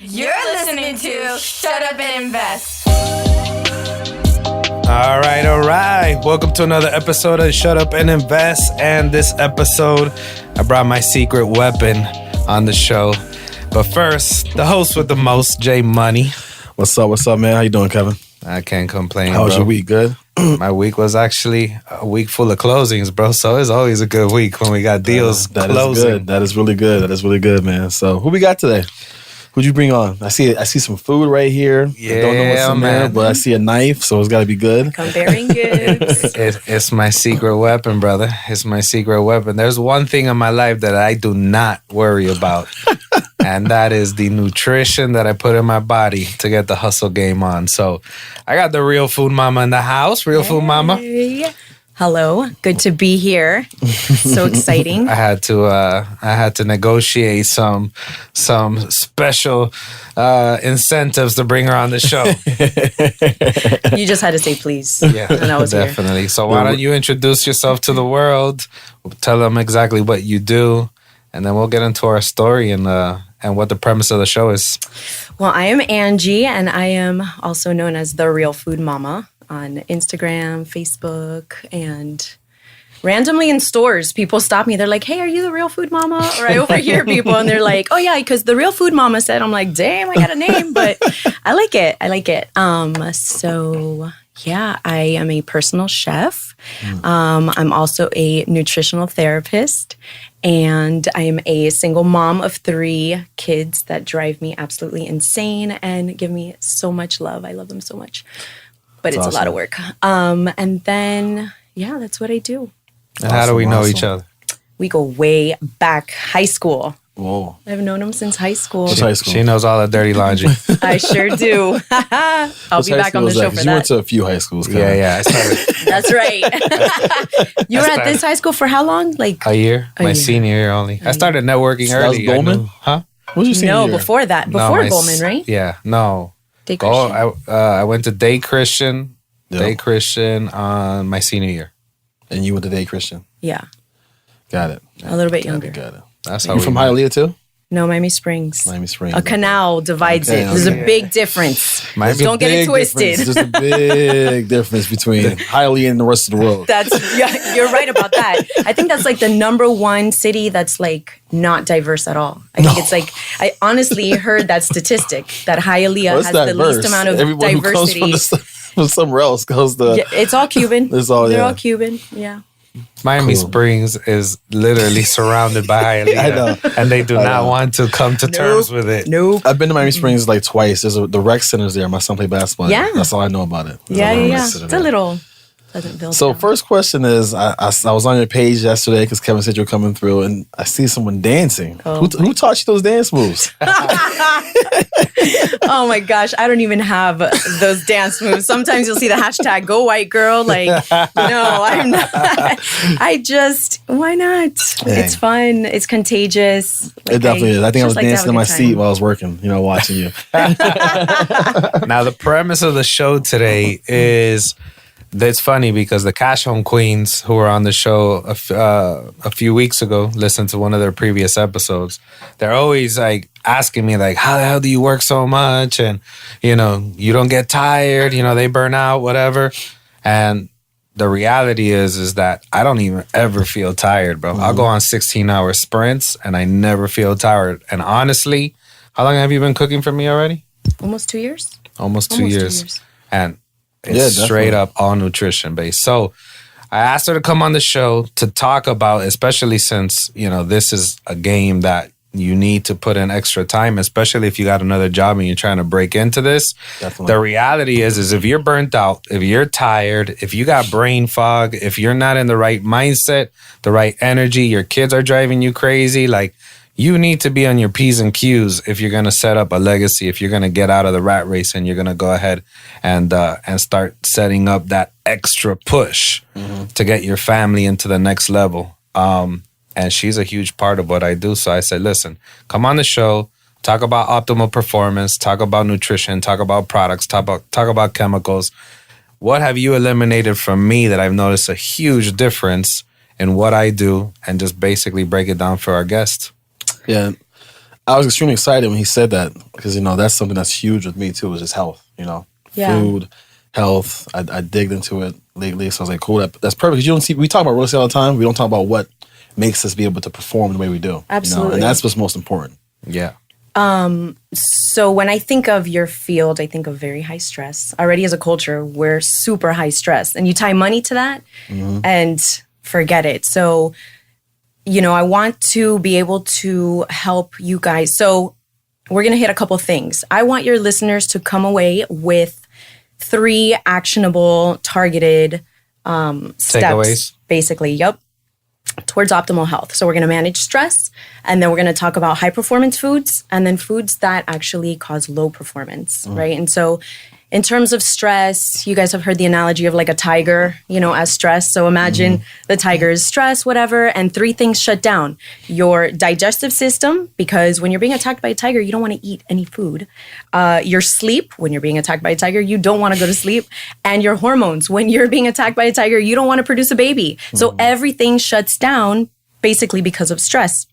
You're listening to Shut Up and Invest. All right. Welcome to another episode of Shut Up and Invest. And this episode, I brought my secret weapon on the show. But first, the host with the most, J Money. What's up, man? How you doing, Kevin? I can't complain, How was bro. your week? Good? My week was actually a week full of closings, bro. So it's always a good week when we got deals That closing. is good. That is really good, man. So who we got today? Who'd you bring on? I see some food right here. I don't know what's in there, but I see a knife, so it's got to be good. Comparing gifts. It's my secret weapon, brother. It's my secret weapon. There's one thing in my life that I do not worry about, and that is the nutrition that I put in my body to get the hustle game on. So I got the Real Food Mama in the house. Real Food Mama. Hey. Hello. Good to be here. So exciting. I had to negotiate some special incentives to bring her on the show. You just had to say please. Yeah, And I was definitely. Here. So why don't you introduce yourself to the world? Tell them exactly what you do, and then we'll get into our story and what the premise of the show is. Well, I am Angie, and I am also known as the Real Food Mama on Instagram, Facebook, and randomly in stores, people stop me. They're like, hey, are you the Real Food Mama? Or I overhear people and they're like, oh yeah, because the Real Food Mama said. I'm like, damn, I got a name, but I like it. So yeah, I am a personal chef. I'm also a nutritional therapist, and I am a single mom of 3 kids that drive me absolutely insane and give me so much love. I love them so much. But it's awesome. A lot of work. And then, yeah, that's what I do. And how do we know each other? We go way back, high school. Whoa. I've known him since high school. High school. She knows all the dirty laundry. I sure do. I'll be back on the show for You that. went to a few high schools. Yeah. I started That's right. You were at this high school for how long? Like a year. My year. senior year only. I started networking That was early. Bowman? Huh? What was your senior no, year? before that. No, Before my Goldman, right? Yeah. No. Day Christian. I went to Day Christian. Yep. Day Christian on my senior year. And you went to Day Christian. Yeah, Got it. a little bit younger. Got it. That's how You we from met. Hialeah too? No, Miami Springs. Miami Springs. A canal divides Okay, it. There's okay. a big difference. Miami- Don't get it twisted. There's a big difference between Hialeah and the rest of the world. You're right about that. I think that's like the number one city that's like not diverse at all. I think it's like, I honestly heard that statistic that Hialeah Well, it's has the diverse. least amount of Everyone diversity. who comes from somewhere else goes to. Yeah, it's all Cuban. It's all, They're yeah. all Cuban. Yeah. Miami Cool. Springs is literally surrounded by Hialeah. I know. And they do not want to come to terms with it. Nope. I've been to Miami Springs like twice. There's the rec center's there. My son played basketball. Yeah. That's all I know about it. Yeah. There's It's a little Pleasantville. So town. first question is, I was on your page yesterday because Kevin said you're coming through, and I see someone dancing. Oh Who taught you those dance moves? Oh my gosh, I don't even have those dance moves. Sometimes you'll see the hashtag Go White Girl. Like, no, I'm not. Why not? Dang. It's fun. It's contagious. It definitely is. I think I was just like to have dancing a in my good time. seat while I was working, watching you. Now, the premise of the show today is it's funny because the Cash Home Queens, who were on the show a few weeks ago, listened to one of their previous episodes. They're always like asking me like, how the hell do you work so much? And, you don't get tired, they burn out, whatever. And the reality is that I don't even ever feel tired, bro. I'll go on 16-hour sprints and I never feel tired. And honestly, how long have you been cooking for me already? Almost 2 years. Almost 2 years. And it's Yeah, straight definitely. up all nutrition based. So I asked her to come on the show to talk about, especially since, this is a game that you need to put in extra time, especially if you got another job and you're trying to break into this. Definitely. The reality is if you're burnt out, if you're tired, if you got brain fog, if you're not in the right mindset, the right energy, your kids are driving you crazy, like you need to be on your P's and Q's if you're going to set up a legacy, if you're going to get out of the rat race and you're going to go ahead and start setting up that extra push to get your family into the next level. And she's a huge part of what I do. So I said, listen, come on the show, talk about optimal performance, talk about nutrition, talk about products, talk about chemicals. What have you eliminated from me that I've noticed a huge difference in what I do, and just basically break it down for our guests? Yeah. I was extremely excited when he said that because, that's something that's huge with me too, is just health, food, health. I digged into it lately. So I was like, cool, that's perfect. 'Cause we talk about real estate all the time. We don't talk about what makes us be able to perform the way we do. Absolutely. And that's what's most important. Yeah. So when I think of your field, I think of very high stress. Already as a culture, we're super high stress. And you tie money to that and forget it. So, I want to be able to help you guys. So we're going to hit a couple things. I want your listeners to come away with 3 actionable, targeted steps. Takeaways. Basically, yep. Towards optimal health. So we're going to manage stress, and then we're going to talk about high performance foods, and then foods that actually cause low performance, right? And so in terms of stress, you guys have heard the analogy of like a tiger, as stress. So imagine the tiger is stress, whatever, and 3 things shut down. Your digestive system, because when you're being attacked by a tiger, you don't want to eat any food. Your sleep, when you're being attacked by a tiger, you don't want to go to sleep. And your hormones, when you're being attacked by a tiger, you don't want to produce a baby. So everything shuts down basically because of stress.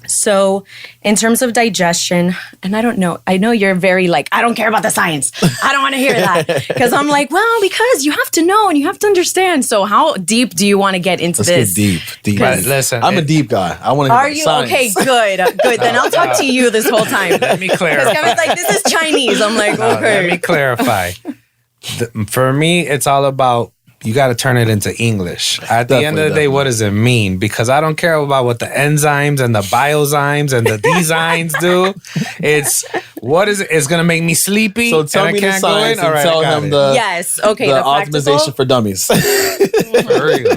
So in terms of digestion, and I don't know, I know you're very like, I don't care about the science. I don't want to hear that. Because I'm like, well, because you have to know and you have to understand. So how deep do you want to get into this? Let's get deep. But listen, I'm a deep guy. I want to Are you? Okay, good. Then I'll talk to you this whole time. Let me clarify. Kevin's like, this is Chinese. I'm like, okay. Let me clarify. For me, it's all about, you got to turn it into English. At the end of the day, what does it mean? Because I don't care about what the enzymes and the biozymes and the designs do. It's what is it? It's going to make me sleepy. So tell me the science and tell him the optimization for dummies. For real.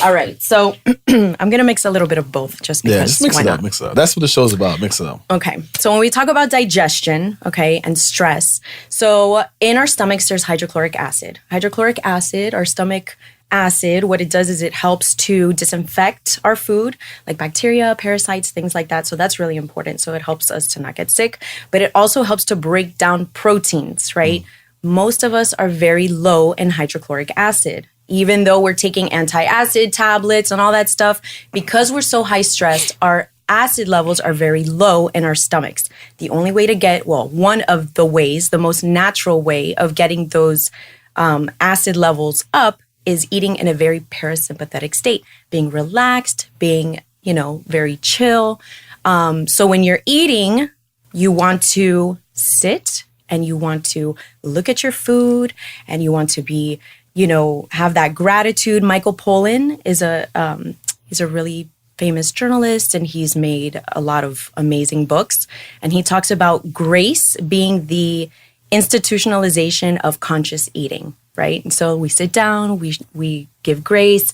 All right. So I'm going to mix a little bit of both just because. Yeah, just mix it up. Mix it up. That's what the show's about. Mix it up. Okay. So when we talk about digestion, and stress, so in our stomachs, there's hydrochloric acid. Hydrochloric acid, our stomach acid, what it does is it helps to disinfect our food, like bacteria, parasites, things like that. So that's really important. So it helps us to not get sick, but it also helps to break down proteins, right? Most of us are very low in hydrochloric acid. Even though we're taking anti-acid tablets and all that stuff, because we're so high stressed, our acid levels are very low in our stomachs. The only way to get, one of the ways, the most natural way of getting those acid levels up is eating in a very parasympathetic state, being relaxed, being, very chill. So when you're eating, you want to sit and you want to look at your food and you want to be have that gratitude. Michael Pollan is he's a really famous journalist, and he's made a lot of amazing books. And he talks about grace being the institutionalization of conscious eating, right? And so we sit down, we give grace.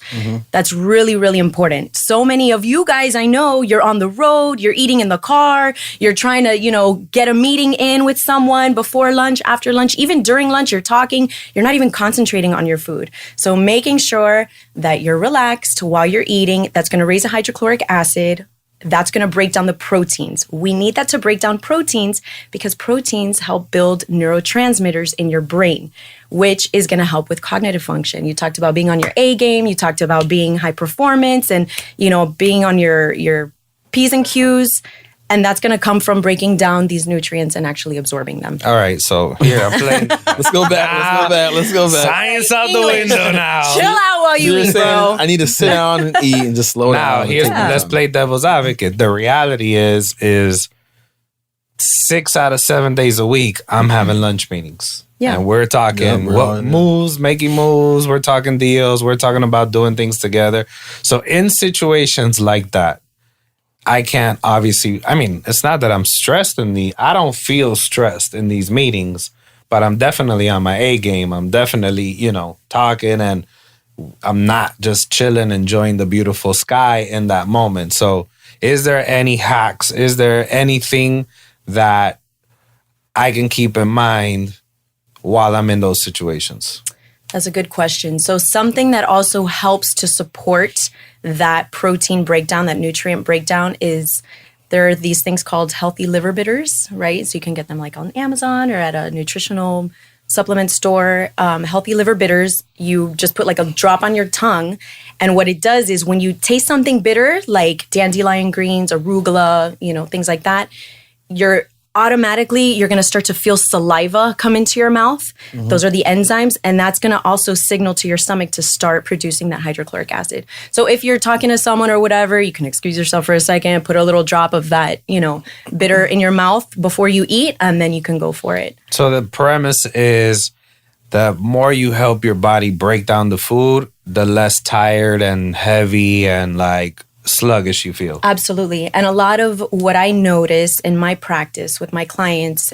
That's really, really important. So many of you guys, I know you're on the road, you're eating in the car, you're trying to, get a meeting in with someone before lunch, after lunch, even during lunch, you're talking, you're not even concentrating on your food. So making sure that you're relaxed while you're eating, that's going to raise the hydrochloric acid. That's going to break down the proteins. We need that to break down proteins because proteins help build neurotransmitters in your brain, which is going to help with cognitive function. You talked about being on your A game. You talked about being high performance and, being on your P's and Q's. And that's going to come from breaking down these nutrients and actually absorbing them. All right. So here, I'm playing. Let's go back. Science out the window now. Chill out while you eat, bro. I need to sit down and eat and just slow down. Now, let's play devil's advocate. The reality is 6 out of 7 days a week, I'm having lunch meetings. Yeah. And we're talking making moves. We're talking deals. We're talking about doing things together. So in situations like that, I can't it's not that I'm stressed I don't feel stressed in these meetings, but I'm definitely on my A game. I'm definitely, talking, and I'm not just chilling, enjoying the beautiful sky in that moment. So is there any hacks? Is there anything that I can keep in mind while I'm in those situations? That's a good question. So something that also helps to support that protein breakdown, that nutrient breakdown, is there are these things called healthy liver bitters, right? So you can get them like on Amazon or at a nutritional supplement store, healthy liver bitters. You just put like a drop on your tongue. And what it does is when you taste something bitter, like dandelion greens, arugula, things like that, you're going to start to feel saliva come into your mouth. Mm-hmm. Those are the enzymes. And that's going to also signal to your stomach to start producing that hydrochloric acid. So if you're talking to someone or whatever, you can excuse yourself for a second, put a little drop of that, bitter in your mouth before you eat, and then you can go for it. So the premise is the more you help your body break down the food, the less tired and heavy and like sluggish you feel. Absolutely. And a lot of what I notice in my practice with my clients,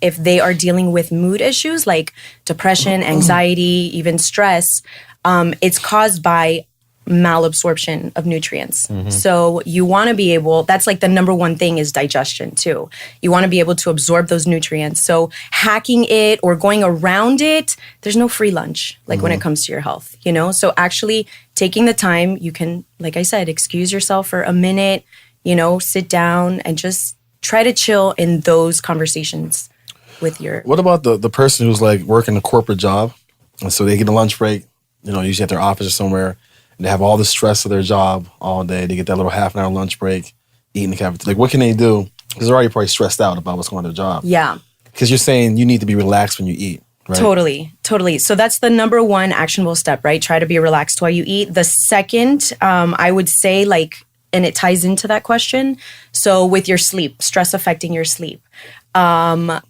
if they are dealing with mood issues like depression, anxiety, even stress, it's caused by malabsorption of nutrients. Mm-hmm. So you want to be able, that's like the number one thing is digestion too. You want to be able to absorb those nutrients. So hacking it or going around it, there's no free lunch like when it comes to your health, So actually taking the time, you can, like I said, excuse yourself for a minute, sit down and just try to chill in those conversations with your... What about the person who's like working a corporate job? And so they get a lunch break, usually at their office or somewhere, and they have all the stress of their job all day. They get that little half an hour lunch break, eat in the cafeteria. Like, what can they do? Because they're already probably stressed out about what's going on in their job. Yeah. Because you're saying you need to be relaxed when you eat, right? Totally. So that's the number one actionable step, right? Try to be relaxed while you eat. The second, I would say, and it ties into that question. So with your sleep, stress affecting your sleep, trying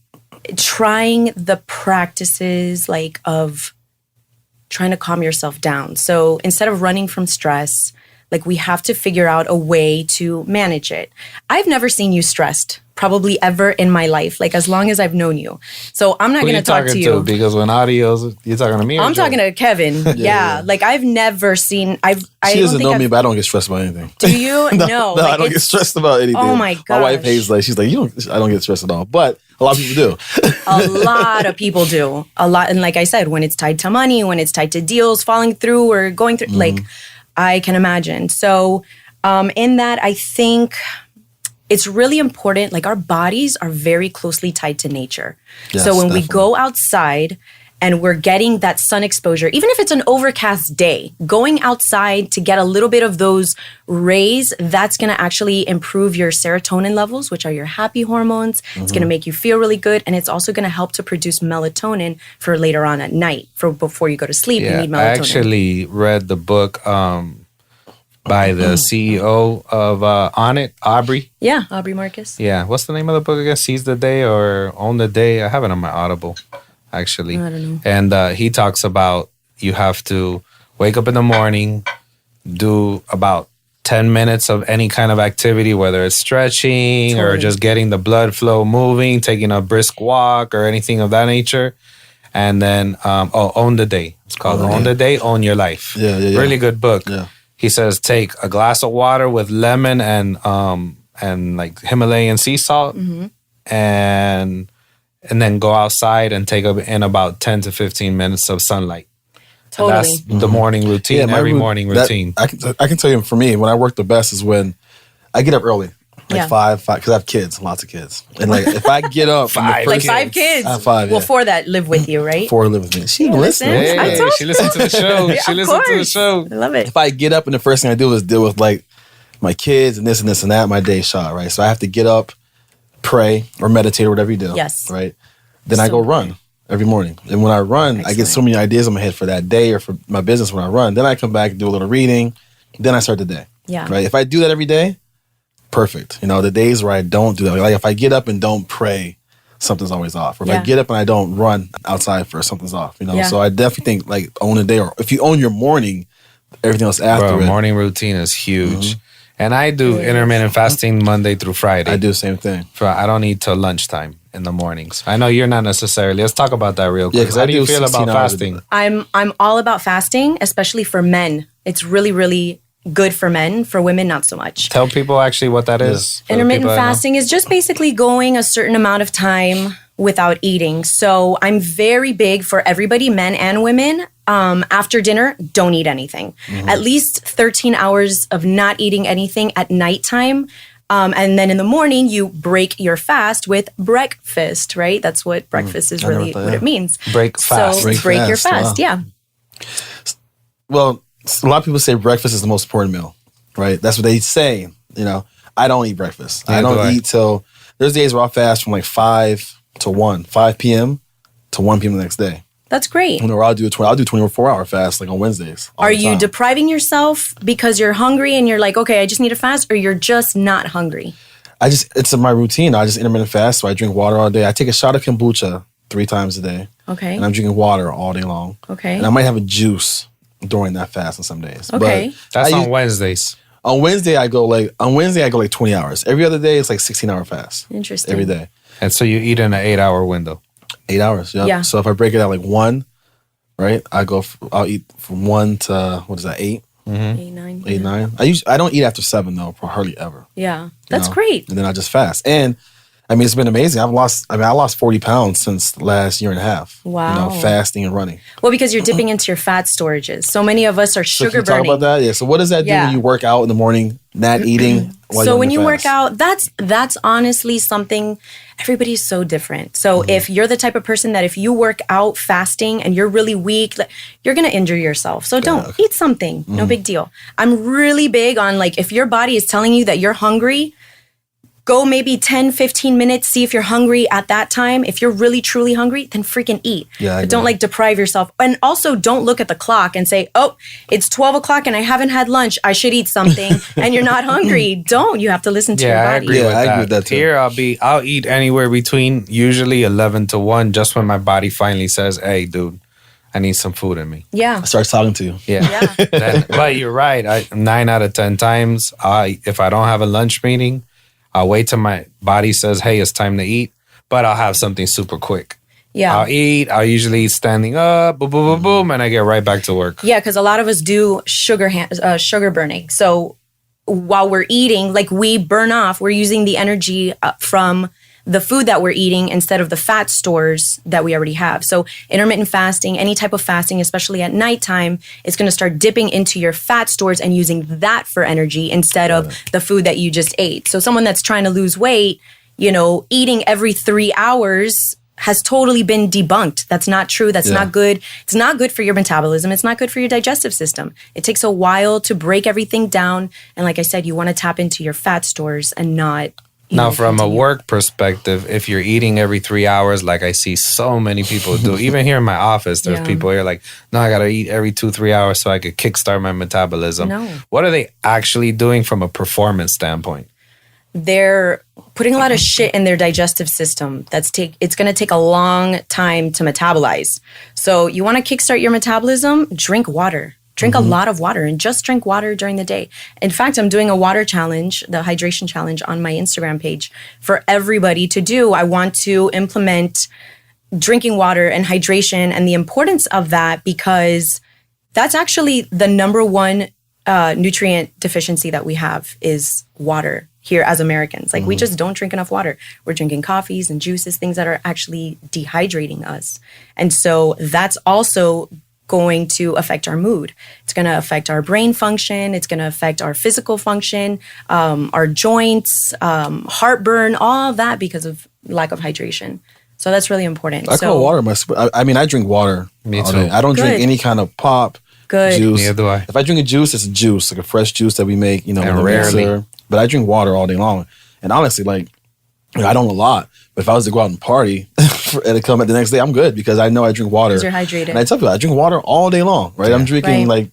the practices of trying to calm yourself down. So instead of running from stress, we have to figure out a way to manage it. I've never seen you stressed, probably ever in my life, as long as I've known you. So I'm not going to talk to you. Because when audios, you're talking to me. I'm talking to Kevin. yeah. I've never seen. She doesn't know me, but I don't get stressed about anything. Do you? No. I don't get stressed about anything. Oh my gosh. My wife hates she's like, I don't get stressed at all. But a lot of people do. A lot of people do. A lot. And like I said, when it's tied to money, when it's tied to deals falling through or going through, I can imagine. So in that, I think it's really important. Our bodies are very closely tied to nature. Yes, so when definitely. we go outside and we're getting that sun exposure, even if it's an overcast day, going outside to get a little bit of those rays, that's going to actually improve your serotonin levels, which are your happy hormones. Mm-hmm. It's going to make you feel really good. And it's also going to help to produce melatonin for later on at night, for before you go to sleep. You need melatonin. I actually read the book by the CEO of On It, Aubrey. Yeah, Aubrey Marcus. Yeah. What's the name of the book again? Seize the Day or Own the Day? I have it on my Audible, actually. I don't know. And he talks about you have to wake up in the morning, do about 10 minutes of any kind of activity, whether it's stretching or just getting the blood flow moving, taking a brisk walk or anything of that nature. And then, Own the Day. It's called Own the Day, Own Your Life. Yeah. Really good book. Yeah. He says take a glass of water with lemon and Himalayan sea salt, and then go outside and take in about 10 to 15 minutes of sunlight. Totally. And that's the morning routine, morning routine. I can tell you, for me, when I work the best is when I get up early. 5, because I have kids, lots of kids. And if I get up... 5 kids. 5 kids. I have 5, Well, 4 that live with you, right? 4 live with me. She listens. Hey, she listens to the show. She listens to the show. I love it. If I get up and the first thing I do is deal with my kids and this and that, my day's shot, right? So I have to get up, pray, or meditate or whatever you do. Yes. Right? Then I go run every morning. And when I run, I get so many ideas in my head for that day or for my business when I run. Then I come back and do a little reading. Then I start the day. Yeah. Right? If I do that every day, perfect. The days where I don't do that, if I get up and don't pray, something's always off. Or if I get up and I don't run outside first, something's off. So I definitely think own a day, or if you own your morning, everything else after it. Morning routine is huge. And I do intermittent fasting Monday through Friday. I do the same thing. I don't eat till lunchtime in the mornings. I know you're not necessarily. Let's talk about that real quick. Yeah, because how do you feel about fasting? I'm all about fasting, especially for men. It's really, really good for men. For women, not so much. Tell people actually what that is. Intermittent fasting is just basically going a certain amount of time without eating. So I'm very big for everybody, men and women. After dinner, don't eat anything. At least 13 hours of not eating anything at nighttime And then in the morning, you break your fast with breakfast, right? That's what breakfast is really what it means. Break fast. So break your fast, wow. Well, a lot of people say breakfast is the most important meal, right? That's what they say. You know, I don't eat breakfast. I don't eat till, there's days where I'll fast from like 5 p.m. to 1 p.m. the next day. That's great. You know, I'll do a 24-hour fast like on Wednesdays. Are you depriving yourself because you're hungry and you're like, okay, I just need a fast, or you're just not hungry? It's my routine. I just intermittent fast, so I drink water all day. I take a shot of kombucha 3 times a day. Okay. And I'm drinking water all day long. Okay. And I might have a juice during that fast on some days. Okay. But That's on Wednesdays. On Wednesday, I go like 20 hours. Every other day, it's like 16-hour fast. Interesting. Every day. And so you eat in an 8-hour window. 8 hours, yeah. So if I break it out like 1, right? I'll eat from 1 to, 8? 8, 9. 8, 9. I don't eat after 7 though, hardly ever. Yeah. That's great. And then I just fast. And I mean, it's been amazing. I lost 40 pounds since the last year and a half. Wow. You know, fasting and running. Well, because you're dipping into your fat storages. So many of us are So sugar can you talk burning. about that? Yeah. So what does that do when you work out in the morning, not eating? So when you work out, that's honestly something, everybody's so different. So if you're the type of person that if you work out fasting and you're really weak, you're going to injure yourself. So don't eat something. No big deal. I'm really big on like, if your body is telling you that you're hungry, go maybe 10, 15 minutes, see if you're hungry at that time. If you're really, truly hungry, then freaking eat. But don't like deprive yourself. And also don't look at the clock and say, oh, it's 12 o'clock and I haven't had lunch. I should eat something. And you're not hungry. Don't. You have to listen to your body. I agree with that too. Here, I'll eat anywhere between usually 11 to 1 just when my body finally says, hey, dude, I need some food in me. Yeah. I start talking to you. Yeah. But you're right. 9 out of 10 times, if I don't have a lunch meeting, I'll wait till my body says, hey, it's time to eat, but I'll have something super quick. Yeah. I'll eat. I'll usually eat standing up, boom, boom, boom, boom, and I get right back to work. Yeah, because a lot of us do sugar burning. So while we're eating, like we burn off, we're using the energy from the food that we're eating instead of the fat stores that we already have. So intermittent fasting, any type of fasting, especially at nighttime, is going to start dipping into your fat stores and using that for energy instead of the food that you just ate. So someone that's trying to lose weight, you know, eating every 3 hours has totally been debunked. That's not true. That's not good. It's not good for your metabolism. It's not good for your digestive system. It takes a while to break everything down. And like I said, you want to tap into your fat stores and not Now, from a work perspective, if you're eating every 3 hours, like I see so many people do, even here in my office, there's people here like, no, I got to eat every 2-3 hours so I could kickstart my metabolism. No. What are they actually doing from a performance standpoint? They're putting a lot of shit in their digestive system. It's going to take a long time to metabolize. So you want to kickstart your metabolism, drink water. Drink a lot of water and just drink water during the day. In fact, I'm doing a water challenge, the hydration challenge on my Instagram page for everybody to do. I want to implement drinking water and hydration and the importance of that because that's actually the number one nutrient deficiency that we have is water here as Americans. Like we just don't drink enough water. We're drinking coffees and juices, things that are actually dehydrating us. And so that's also going to affect our mood. It's going to affect our brain function. It's going to affect our physical function, our joints, heartburn, all of that because of lack of hydration. So that's really important. I call water my. I drink water. Me too. Day. I don't drink any kind of pop. Juice. Neither do I. If I drink a juice, it's a juice, like a fresh juice that we make, you know, and rarely. Mixer. But I drink water all day long. And honestly, like, I don't a lot. But if I was to go out and party and it come at the next day, I'm good because I know I drink water. Because you're hydrated. And I tell people, I drink water all day long, right? I'm drinking like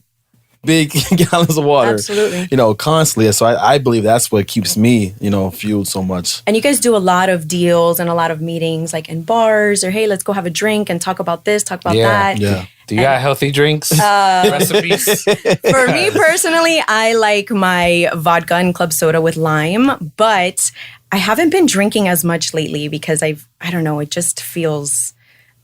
big gallons of water, absolutely, you know, constantly. So I believe that's what keeps me, you know, fueled so much. And you guys do a lot of deals and a lot of meetings like in bars or, hey, let's go have a drink and talk about this, talk about that. Yeah. Do you got healthy drinks? Recipes? For me personally, I like my vodka and club soda with lime, but I haven't been drinking as much lately because I don't know, it just feels,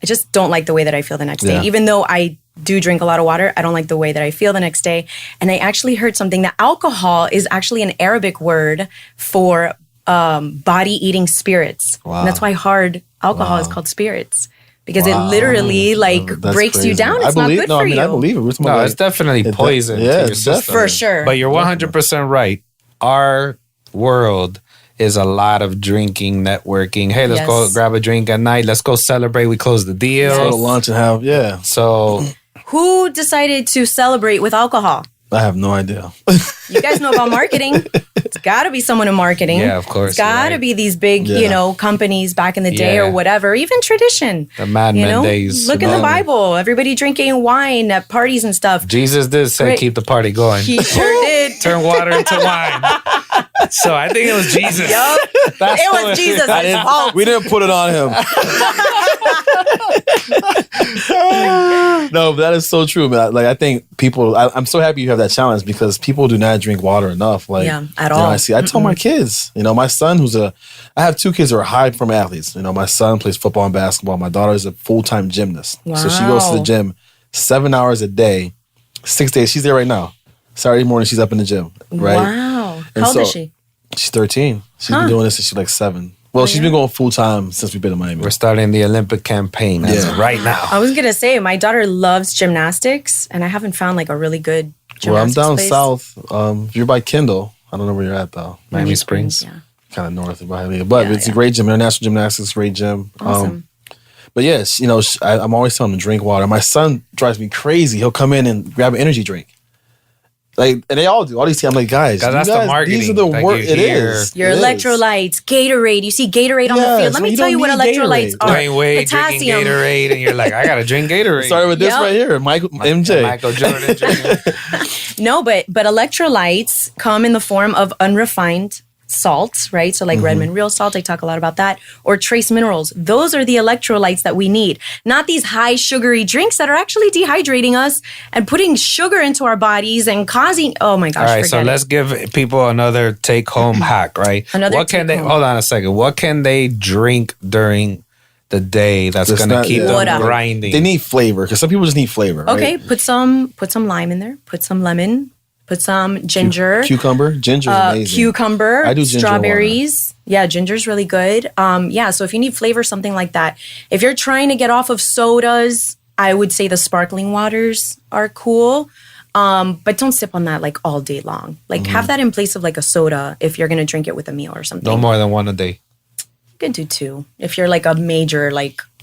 I just don't like the way that I feel the next day. Even though I do drink a lot of water, I don't like the way that I feel the next day. And I actually heard something that alcohol is actually an Arabic word for body eating spirits. Wow. And that's why hard alcohol is called spirits. Because it literally breaks you down. It's not good for you. I believe it. It's definitely poison to your system. For sure. But you're 100% right. Our world is a lot of drinking, networking. Hey, let's go grab a drink at night. Let's go celebrate. We close the deal. Go to lunch and have, So who decided to celebrate with alcohol? I have no idea. You guys know about marketing. It's got to be someone in marketing. Yeah, of course. It's got to be these big, companies back in the day or whatever. Even tradition. The Mad Men days. Look in the Bible. Everybody drinking wine at parties and stuff. Jesus did say keep the party going. He sure did. Turn water into wine. So I think it was Jesus. Yup. It was Jesus. We didn't put it on him. No, but that is so true, man. Like, I think people, I'm so happy you have that challenge because people do not drink water enough. Like, at all. I tell my kids, my son I have 2 kids who are high performing athletes. My son plays football and basketball. My daughter is a full-time gymnast. Wow. So she goes to the gym 7 hours a day, 6 days. She's there right now. Saturday morning, she's up in the gym, right? Wow. How old is she? She's 13. She's been doing this since she's like 7. Well, she's been going full time since we've been in Miami. We're starting the Olympic campaign right now. I was going to say, my daughter loves gymnastics, and I haven't found like a really good gymnastics Well, I'm down place. south. If you're by Kendall, I don't know where you're at though. Miami Springs. Yeah. Kind of north of Miami. But it's a great gym. International Gymnastics, great gym. Awesome. But yes, I'm always telling him to drink water. My son drives me crazy. He'll come in and grab an energy drink. Like, and they all do. All these teams, I'm like, guys, that's the marketing. These are the work. It is. Your electrolytes, Gatorade. You see Gatorade on the field. Let me tell you what electrolytes are. Dwayne Wade drinking Gatorade, and you're like, I gotta drink Gatorade. Started with this right here, MJ. Michael Jordan Jr. No, but electrolytes come in the form of unrefined salts, right? So like Redmond Real Salt, I talk a lot about that, or trace minerals. Those are the electrolytes that we need, not these high sugary drinks that are actually dehydrating us and putting sugar into our bodies and causing, oh my gosh, all right, so let's give people another take-home hack, right? Hold on a second. What can they drink during the day that's going to keep them grinding? They need flavor, because some people just need flavor, right? Okay, put some lime in there, put some lemon, put some ginger. Cucumber. Ginger is amazing. Cucumber. I do ginger strawberries. Water. Yeah, ginger's really good. So if you need flavor, something like that. If you're trying to get off of sodas, I would say the sparkling waters are cool. But don't sip on that like all day long. Like have that in place of like a soda if you're going to drink it with a meal or something. No more than 1 a day. You can do 2. If you're like a major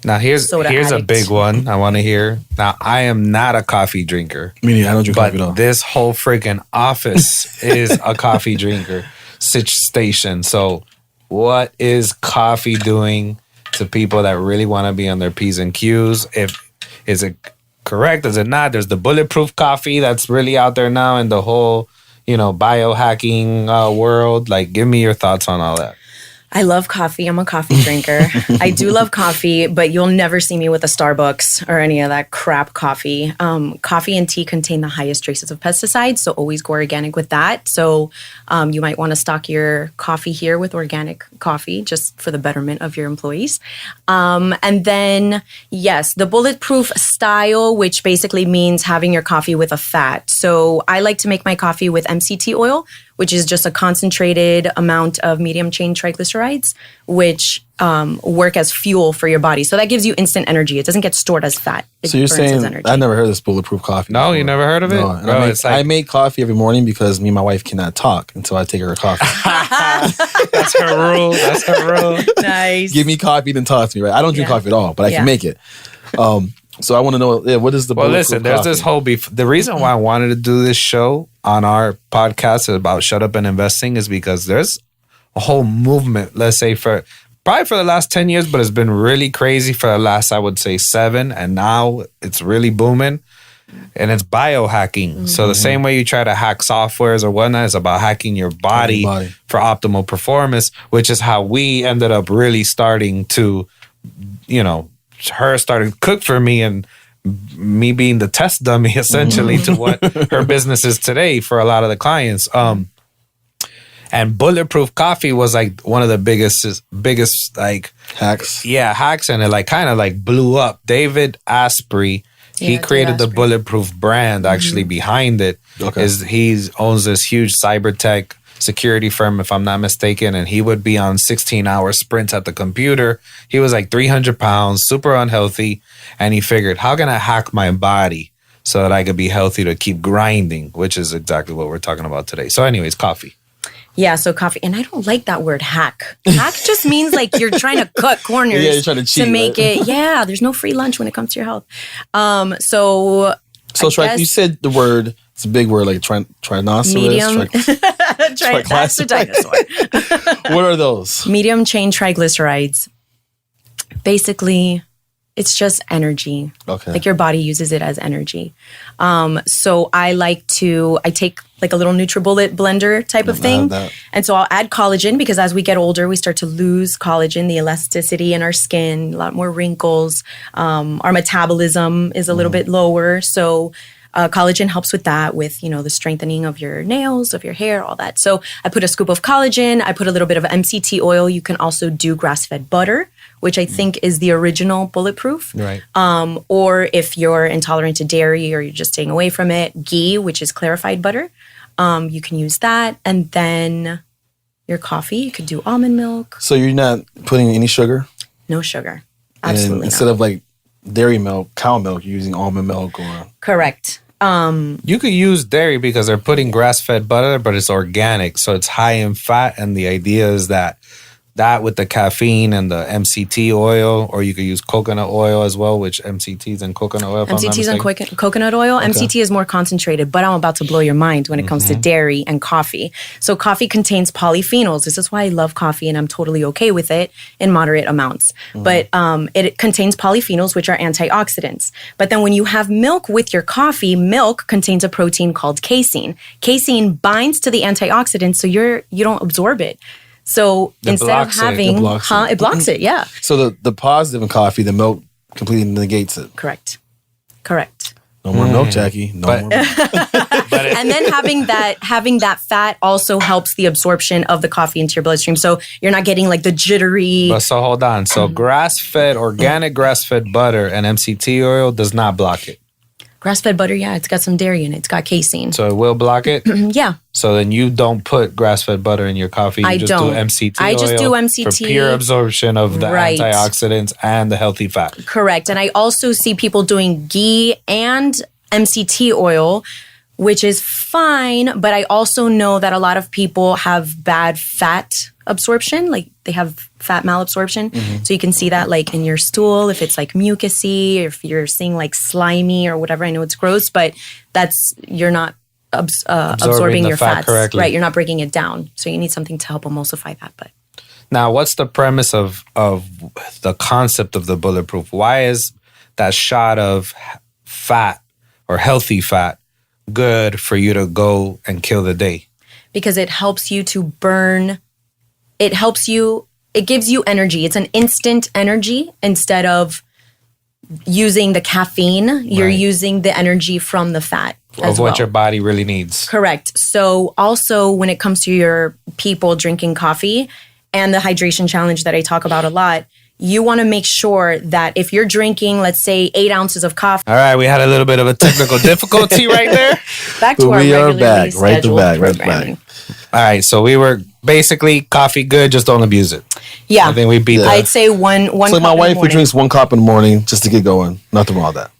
Now here's a big one I want to hear. Now I am not a coffee drinker. Meaning I don't drink coffee at all. But this whole freaking office is a coffee drinker station. So what is coffee doing to people that really want to be on their P's and Q's? Is it correct? Is it not? There's the bulletproof coffee that's really out there now in the whole, biohacking world. Like, give me your thoughts on all that. I love coffee. I'm a coffee drinker. I do love coffee, but you'll never see me with a Starbucks or any of that crap coffee. Coffee and tea contain the highest traces of pesticides, so always go organic with that. So you might want to stock your coffee here with organic coffee just for the betterment of your employees. And then, yes, the bulletproof style, which basically means having your coffee with a fat. So I like to make my coffee with MCT oil, which is just a concentrated amount of medium chain triglycerides, which work as fuel for your body. So that gives you instant energy. It doesn't get stored as fat. So you're saying, I never heard of this bulletproof coffee. No, you never heard of it? No. Bro, I make coffee every morning because me and my wife cannot talk until I take her coffee. That's her rule. Nice. Give me coffee, then talk to me, right? I don't drink coffee at all, but I can make it. So I want to know, what is the bulletproof there's coffee? this whole the reason why I wanted to do this show on our podcast about Shut Up and Investing is because there's a whole movement, let's say probably for the last 10 years, but it's been really crazy for the last, I would say 7. And now it's really booming and it's biohacking. Mm-hmm. So the same way you try to hack softwares or whatnot is about hacking your body for optimal performance, which is how we ended up really starting to, her starting to cook for me and me being the test dummy essentially to what her business is today for a lot of the clients. And bulletproof coffee was like one of the biggest like hacks. Yeah, hacks, and it kind of blew up. David Asprey, he created the bulletproof brand actually behind it. Okay. He owns this huge cyber tech security firm, if I'm not mistaken, and he would be on 16-hour sprints at the computer. He was like 300 pounds, super unhealthy, and he figured, how can I hack my body so that I could be healthy to keep grinding, which is exactly what we're talking about today. So anyways, coffee. Yeah, so coffee. And I don't like that word hack. Hack just means like you're trying to cut corners you're trying to cheat, make right? it. Yeah, there's no free lunch when it comes to your health. So you said the word, it's a big word, like trinoceros. Medium. That's the dinosaur. What are those? Medium chain triglycerides. Basically, it's just energy. Okay. Like your body uses it as energy. So I take like a little NutriBullet blender type of thing. And so I'll add collagen because as we get older, we start to lose collagen, the elasticity in our skin, a lot more wrinkles. Our metabolism is a little bit lower. So collagen helps with that, with, the strengthening of your nails, of your hair, all that. So I put a scoop of collagen. I put a little bit of MCT oil. You can also do grass-fed butter, which I think is the original bulletproof. Right. Or if you're intolerant to dairy or you're just staying away from it, ghee, which is clarified butter. You can use that. And then your coffee, you could do almond milk. So you're not putting any sugar? No sugar. Absolutely not. Instead of like dairy milk, cow milk, you're using almond milk or... Correct. You could use dairy because they're putting grass-fed butter, but it's organic, so it's high in fat. And the idea is that with the caffeine and the MCT oil, or you could use coconut oil as well, which MCTs and coconut oil. MCTs and coconut oil. Okay. MCT is more concentrated, but I'm about to blow your mind when it comes to dairy and coffee. So coffee contains polyphenols. This is why I love coffee, and I'm totally okay with it in moderate amounts. But it contains polyphenols, which are antioxidants. But then when you have milk with your coffee, milk contains a protein called casein. Casein binds to the antioxidants, so you don't absorb it. So instead of having, it blocks it, yeah. So the positive in coffee, the milk completely negates it. Correct. No more milk, Jackie. No more milk. And then having that fat also helps the absorption of the coffee into your bloodstream. So you're not getting like the jittery. But so hold on. So organic grass-fed butter and MCT oil does not block it. Grass-fed butter, yeah, it's got some dairy in it. It's got casein. So it will block it? Yeah. So then you don't put grass-fed butter in your coffee. You just do MCT oil. I just do MCT. For pure absorption of the antioxidants and the healthy fat. Correct. And I also see people doing ghee and MCT oil, which is fine. But I also know that a lot of people have bad fat absorption, like they have fat malabsorption. So you can see that like in your stool, if it's like mucusy, or if you're seeing like slimy or whatever. I know it's gross, but you're not absorbing your fats correctly. Right, you're not breaking it down. So you need something to help emulsify that. But now, what's the premise of the concept of the bulletproof? Why is that shot of fat or healthy fat good for you to go and kill the day? Because it helps you to burn. It gives you energy. It's an instant energy instead of using the caffeine. You're using the energy from the fat of what your body really needs. Correct. So also when it comes to your people drinking coffee and the hydration challenge that I talk about a lot, you want to make sure that if you're drinking, let's say 8 ounces of coffee. All right, we had a little bit of a technical difficulty right there. Back to our regularly scheduled programming. All right, so we were basically coffee good, just don't abuse it. Yeah. I think we beat that. I'd say one so cup my wife in the who drinks 1 cup in the morning just to get going. Nothing wrong with that.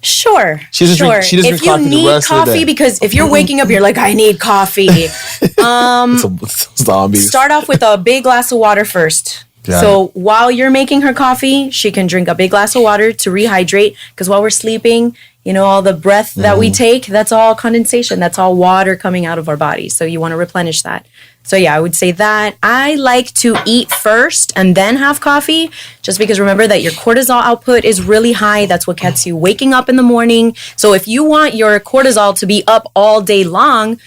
Sure. She doesn't drink if you coffee need the rest of the coffee, day. because if you're waking up, you're like, I need coffee. Zombies. Start off with a big glass of water first. So while you're making her coffee, she can drink a big glass of water to rehydrate. Because while we're sleeping, all the breath that we take, that's all condensation. That's all water coming out of our body. So you want to replenish that. So yeah, I would say that. I like to eat first and then have coffee, just because remember that your cortisol output is really high. That's what gets you waking up in the morning. So if you want your cortisol to be up all day long,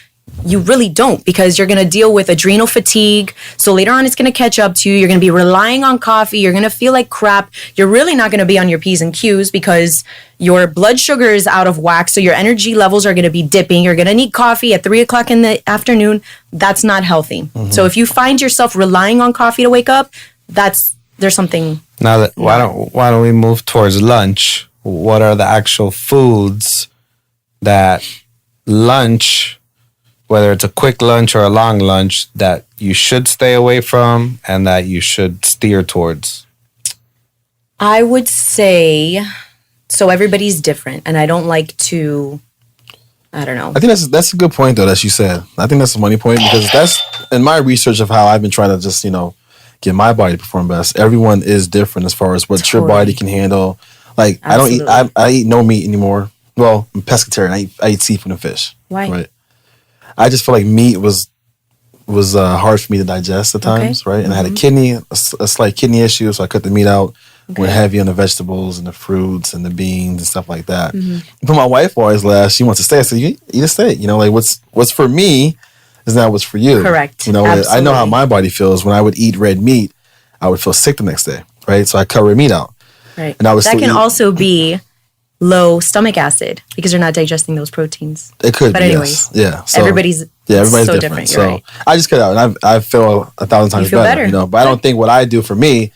you really don't, because you're going to deal with adrenal fatigue. So later on, it's going to catch up to you. You're going to be relying on coffee. You're going to feel like crap. You're really not going to be on your P's and Q's because your blood sugar is out of whack. So your energy levels are going to be dipping. You're going to need coffee at 3 o'clock in the afternoon. That's not healthy. So if you find yourself relying on coffee to wake up, there's something. Now, why don't we move towards lunch? What are the actual foods that lunch, whether it's a quick lunch or a long lunch, that you should stay away from and that you should steer towards? I would say, so everybody's different, and I don't like to I don't know. I think that's a good point though that you said. I think that's a money point because that's in my research of how I've been trying to just get my body to perform best. Everyone is different as far as what your body can handle. Like Absolutely. I eat no meat anymore. Well, I'm pescatarian. I eat seafood and fish. Why? Right. I just feel like meat was hard for me to digest at times, right? And I had a slight kidney issue, so I cut the meat out. Went heavy on the vegetables and the fruits and the beans and stuff like that. But my wife always laughs. She wants a steak. I said, "You eat a steak." Like what's for me is not what's for you. Correct. I know how my body feels when I would eat red meat. I would feel sick the next day, right? So I cut red meat out. Right. And I was that can also be low stomach acid because you're not digesting those proteins. It could but be, anyways, yeah. So, everybody's so different. So right. I just cut out, and I feel 1,000 times better. But I don't think what I do for me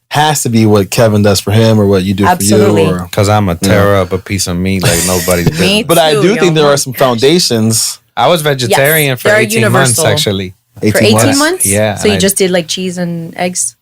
has to be what Kevin does for him or what you do for you. Because I'm a tear up a piece of meat like nobody's business. But I do think there are some foundations. I was vegetarian for 18 months actually. For 18 months? Yeah. So you just did like cheese and eggs?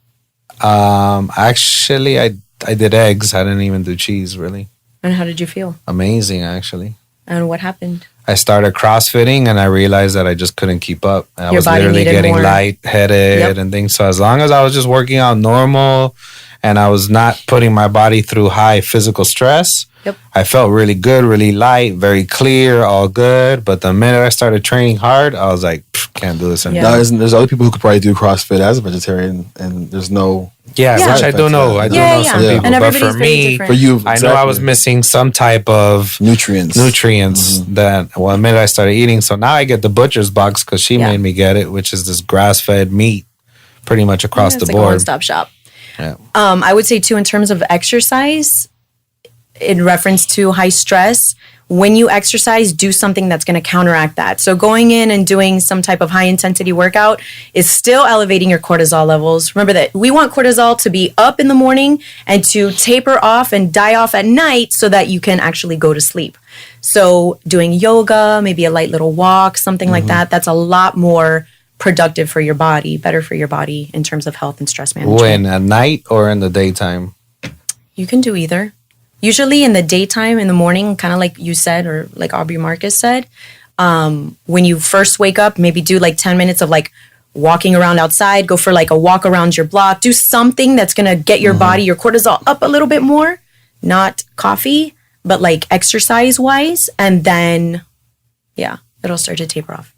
Actually, I did eggs. I didn't even do cheese really. And how did you feel? Amazing, actually. And what happened? I started CrossFitting and I realized that I just couldn't keep up. I was literally getting lightheaded and things. So as long as I was just working out normal and I was not putting my body through high physical stress, I felt really good, really light, very clear, all good. But the minute I started training hard, I was like, can't do this anymore. Now, there's other people who could probably do CrossFit as a vegetarian and there's no... which I do know. I do know some people. And but for me, for you, I know I was missing some type of nutrients that the minute I started eating. So now I get the butcher's box because she made me get it, which is this grass-fed meat pretty much across the board. Like a one-stop shop. Yeah. I would say too, in terms of exercise, in reference to high stress, when you exercise, do something that's going to counteract that. So going in and doing some type of high intensity workout is still elevating your cortisol levels. Remember that we want cortisol to be up in the morning and to taper off and die off at night so that you can actually go to sleep. So doing yoga, maybe a light little walk, something like that, that's a lot more productive for your body, better for your body in terms of health and stress management. When, at night or in the daytime? You can do either. Usually in the daytime, in the morning, kind of like you said, or like Aubrey Marcus said, when you first wake up, maybe do like 10 minutes of like walking around outside, go for like a walk around your block, do something that's going to get your body, your cortisol up a little bit more, not coffee, but like exercise wise. And then, it'll start to taper off.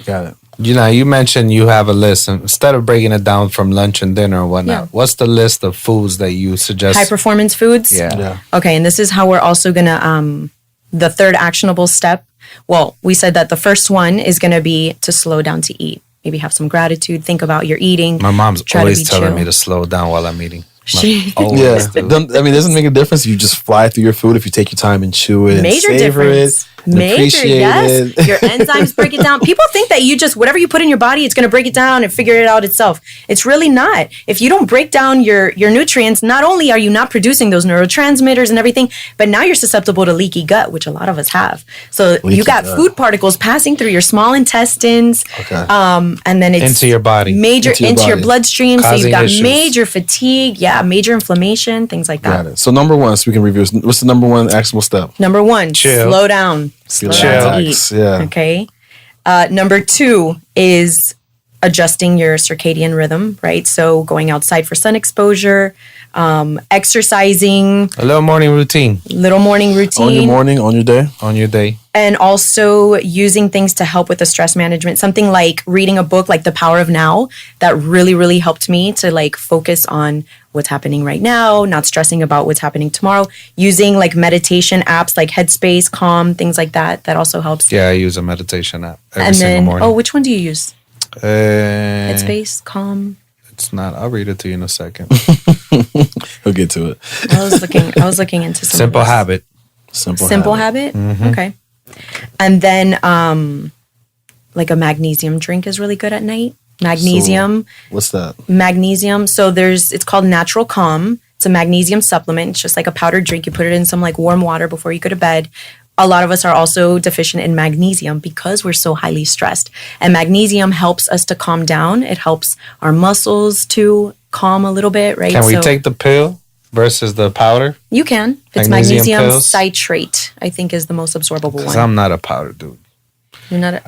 Got it. You mentioned you have a list. Instead of breaking it down from lunch and dinner or whatnot, what's the list of foods that you suggest? High performance foods? Yeah. Okay, and this is how we're also going to, the third actionable step. Well, we said that the first one is going to be to slow down to eat. Maybe have some gratitude, think about your eating. My mom's always telling me to slow down while I'm eating. Doesn't make a difference if you just fly through your food, if you take your time and chew it and savor it. Appreciate it. Your enzymes break it down. People think that you just, whatever you put in your body, it's going to break it down and figure it out itself. It's really not. If you don't break down your nutrients, not only are you not producing those neurotransmitters and everything, but now you're susceptible to leaky gut, which a lot of us have. So you got food particles passing through your small intestines, and then it's into your body, into your bloodstream. So you've got issues. major fatigue, major inflammation, things like that. Got it. So number one, so we can review. What's the number one actionable step? Number one, chill. Slow down. Slow down to eat. Yeah. Okay. Number two is adjusting your circadian rhythm, right? So going outside for sun exposure, exercising. A little morning routine. On your morning, on your day. And also using things to help with the stress management. Something like reading a book like The Power of Now that really, really helped me to like focus on what's happening right now, not stressing about what's happening tomorrow. Using like meditation apps like Headspace, Calm, things like that. That also helps. Yeah, I use a meditation app every single morning. Oh, which one do you use? Headspace, Calm. It's not. I'll read it to you in a second. We'll get to it. I was looking into some Simple Habit. Simple Habit? Mm-hmm. Okay. And then like a magnesium drink is really good at night. Magnesium. So, what's that? Magnesium. So it's called Natural Calm. It's a magnesium supplement. It's just like a powdered drink. You put it in some like warm water before you go to bed. A lot of us are also deficient in magnesium because we're so highly stressed. And magnesium helps us to calm down. It helps our muscles to calm a little bit, right? Can we take the pill? versus the powder? You can. It's Magnesium magnesium pills? citrate, I think, is the most absorbable Because one. I'm not a powder dude. You're not a,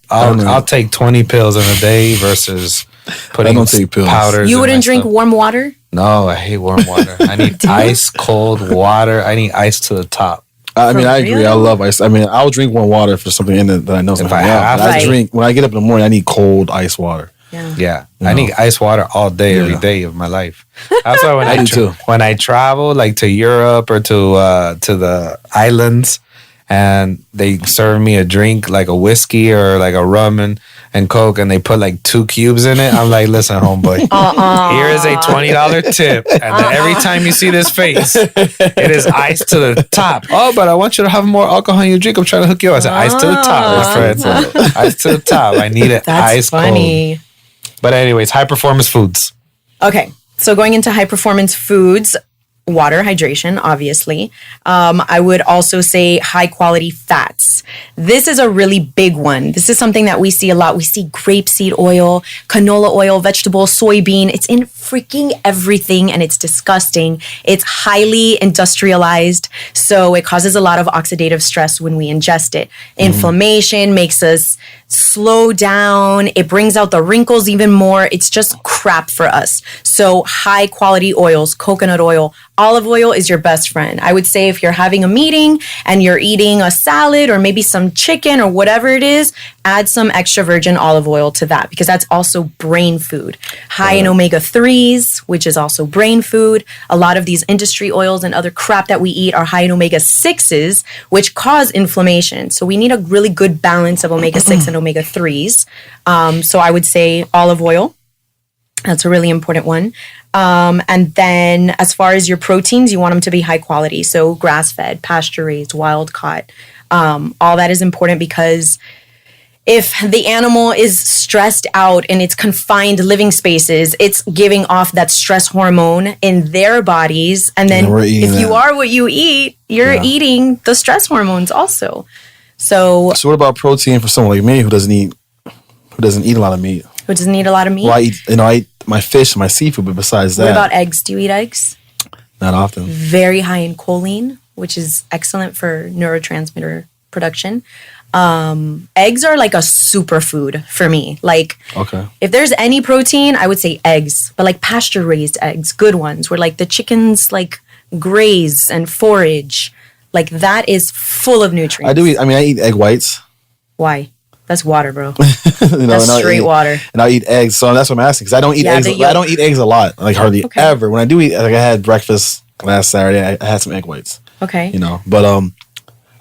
I'll take 20 pills in a day versus putting I don't take pills. powders. You in wouldn't my drink stuff. warm water? No, I hate warm water. I need ice cold water. I need ice to the top. I mean, I agree. real? I love ice. I mean, I'll drink warm water if there's something in it that I know is If going I to have help. But to. I drink, when I get up in the morning, I need cold ice water. Yeah. Yeah, You I know. need ice water all day, every Yeah. day of my life. That's why when I do too. when I travel, like to Europe or to the islands, and they serve me a drink like a whiskey or like a rum and Coke, and they put like 2 cubes in it, I'm like, listen, homeboy, here is a $20 tip, and then every time you see this face, it is ice to the top. Oh, but I want you to have more alcohol in your drink. I'm trying to hook you up. I said, ice to the top, my friend. Ice to the top. I need it That's ice cold. funny. But anyways, high performance foods. Okay, so going into high performance foods, water, hydration, obviously. I would also say high quality fats. This is a really big one. This is something that we see a lot. We see grapeseed oil, canola oil, vegetable, soybean. It's in freaking everything and it's disgusting. It's highly industrialized, so it causes a lot of oxidative stress when we ingest it. Inflammation makes us slow down. It brings out the wrinkles even more. It's just crap for us. So high quality oils, coconut oil, olive oil is your best friend. I would say if you're having a meeting and you're eating a salad or maybe some chicken or whatever it is, add some extra virgin olive oil to that because that's also brain food. High in omega-3s, which is also brain food. A lot of these industry oils and other crap that we eat are high in omega-6s, which cause inflammation. So we need a really good balance of omega-6 and omega-3s. So I would say olive oil. That's a really important one. And then as far as your proteins, you want them to be high quality. So grass-fed, pasture-raised, wild-caught. All that is important because if the animal is stressed out in its confined living spaces, it's giving off that stress hormone in their bodies. And then we're eating if you that. are what you eat, you're eating the stress hormones also. So So what about protein for someone like me who doesn't eat a lot of meat? who doesn't eat a lot of meat? Well, I eat my fish and my seafood, but besides that, What about eggs? Do you eat eggs? not often. Very high in choline, which is excellent for neurotransmitter production. Eggs are like a superfood for me. Like, Okay. if there's any protein, I would say eggs, but like pasture raised eggs, good ones, where like the chickens like graze and forage. Like that is full of nutrients. I eat egg whites. Why? That's water, bro. You know, That's and I'll straight eat- water. And I'll eat eggs. So that's what I'm asking. Because I don't eat Yeah, eggs. the I yolk. don't eat eggs a lot. Like hardly Okay. ever. When I do eat, like I had breakfast last Saturday, I had some egg whites. Okay. You know, but